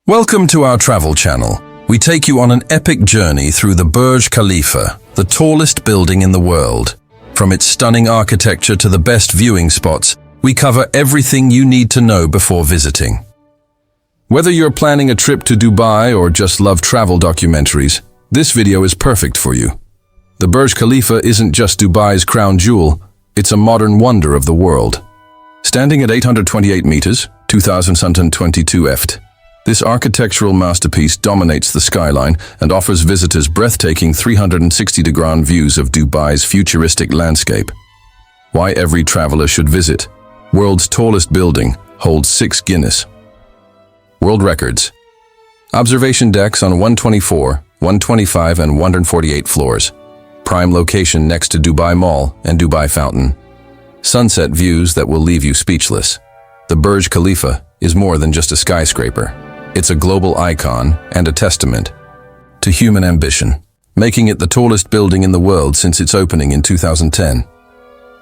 Welcome to our travel channel. We take you on an epic journey through the Burj Khalifa, the tallest building in the world. From its stunning architecture to the best viewing spots, we cover everything you need to know before visiting. Whether you're planning a trip to Dubai or just love travel documentaries, this video is perfect for you. The Burj Khalifa isn't just Dubai's crown jewel, it's a modern wonder of the world. Standing at 828 meters, 2,022 ft, this architectural masterpiece dominates the skyline and offers visitors breathtaking 360-degree views of Dubai's futuristic landscape. Why every traveler should visit. World's tallest building holds 6 Guinness World Records. Observation decks on 124, 125 and 148 floors. Prime location next to Dubai Mall and Dubai Fountain. Sunset views that will leave you speechless. The Burj Khalifa is more than just a skyscraper. It's a global icon and a testament to human ambition, making it the tallest building in the world since its opening in 2010.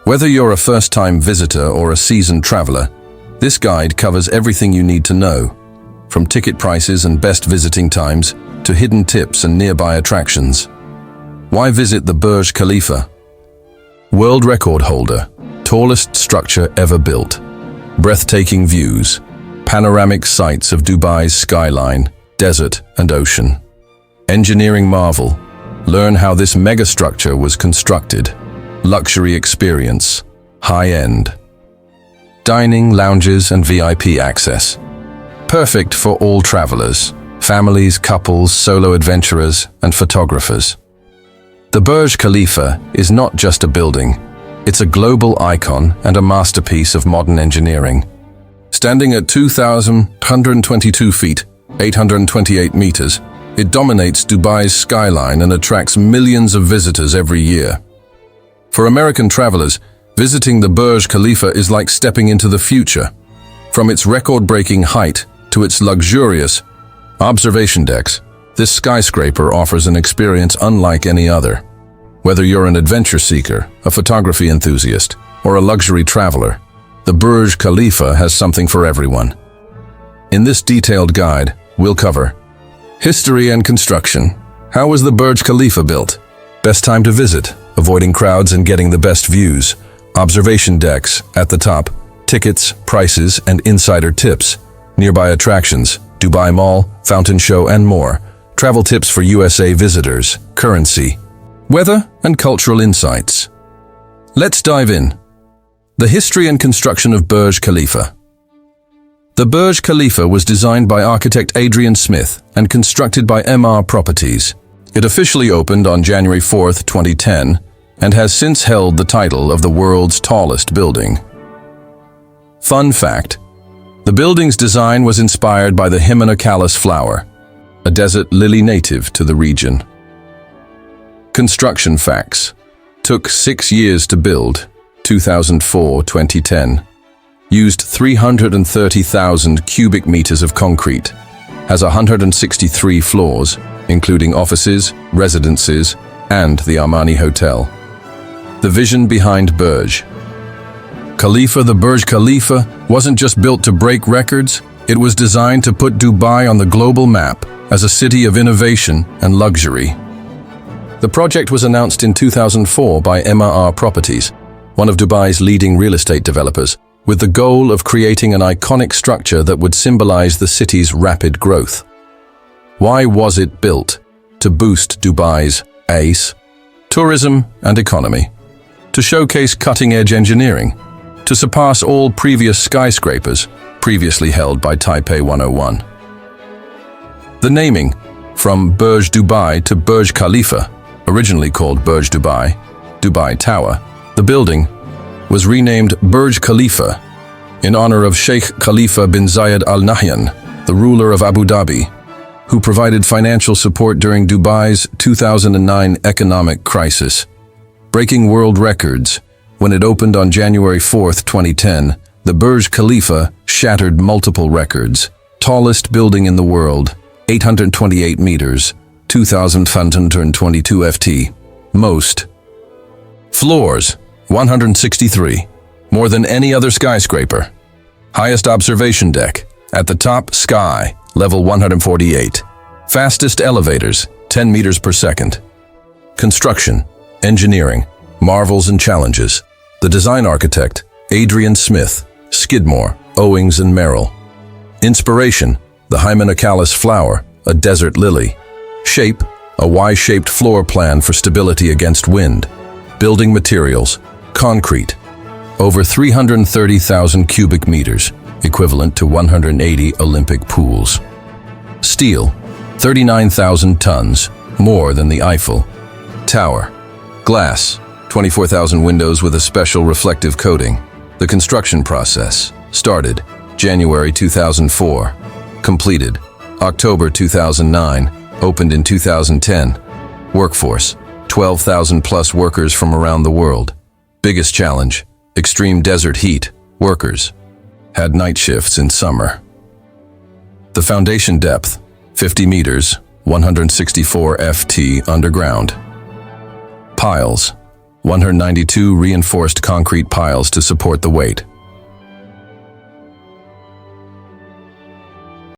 Whether you're a first-time visitor or a seasoned traveler, this guide covers everything you need to know, from ticket prices and best visiting times to hidden tips and nearby attractions. Why visit the Burj Khalifa? World record holder, tallest structure ever built. Breathtaking views, panoramic sights of Dubai's skyline, desert and ocean. Engineering marvel, learn how this megastructure was constructed. Luxury experience, high-end. Dining, lounges and VIP access. Perfect for all travelers, families, couples, solo adventurers and photographers. The Burj Khalifa is not just a building, it's a global icon and a masterpiece of modern engineering. Standing at 2,122 feet, 828 meters, it dominates Dubai's skyline and attracts millions of visitors every year. For American travelers, visiting the Burj Khalifa is like stepping into the future. From its record-breaking height to its luxurious observation decks, this skyscraper offers an experience unlike any other. Whether you're an adventure seeker, a photography enthusiast, or a luxury traveler, the Burj Khalifa has something for everyone. In this detailed guide, we'll cover history and construction. How was the Burj Khalifa built? Best time to visit, avoiding crowds and getting the best views. Observation decks at the top, tickets, prices, and insider tips. Nearby attractions, Dubai Mall, Fountain Show, and more. Travel tips for USA visitors, currency, weather, and cultural insights. Let's dive in. The history and construction of Burj Khalifa. The Burj Khalifa was designed by architect Adrian Smith and constructed by MR Properties. It officially opened on January 4, 2010, and has since held the title of the world's tallest building. Fun fact: the building's design was inspired by the Himanocalyx flower, a desert lily native to the region. Construction facts: took 6 years to build, 2004-2010. Used 330,000 cubic meters of concrete. Has 163 floors, including offices, residences, and the Armani Hotel. The vision behind Burj Khalifa. The Burj Khalifa wasn't just built to break records, it was designed to put Dubai on the global map as a city of innovation and luxury. The project was announced in 2004 by MR Properties, one of Dubai's leading real estate developers, with the goal of creating an iconic structure that would symbolize the city's rapid growth. Why was it built? To boost Dubai's tourism and economy. To showcase cutting-edge engineering. To surpass all previous skyscrapers previously held by Taipei 101. The naming, from Burj Dubai to Burj Khalifa, originally called Burj Dubai, Dubai Tower, the building was renamed Burj Khalifa in honor of Sheikh Khalifa bin Zayed Al Nahyan, the ruler of Abu Dhabi, who provided financial support during Dubai's 2009 economic crisis. Breaking world records, when it opened on January 4, 2010, the Burj Khalifa shattered multiple records. Tallest building in the world, 828 meters, 2,522 ft. Most floors, 163, more than any other skyscraper. Highest observation deck, at the top, sky, Level 148. Fastest elevators, 10 meters per second. Construction, engineering, marvels and challenges. The design architect, Adrian Smith, Skidmore, Owings and Merrill. Inspiration, the Hymenocallis flower, a desert lily. Shape, a Y-shaped floor plan for stability against wind. Building materials, concrete. Over 330,000 cubic meters, equivalent to 180 Olympic pools. Steel, 39,000 tons, more than the Eiffel. Tower. Glass, 24,000 windows with a special reflective coating. The construction process started January 2004, completed October 2009, opened in 2010. Workforce, 12,000 plus workers from around the world. Biggest challenge, extreme desert heat, workers. Had night shifts in summer. The foundation depth, 50 meters, 164 FT underground. Piles, 192 reinforced concrete piles to support the weight.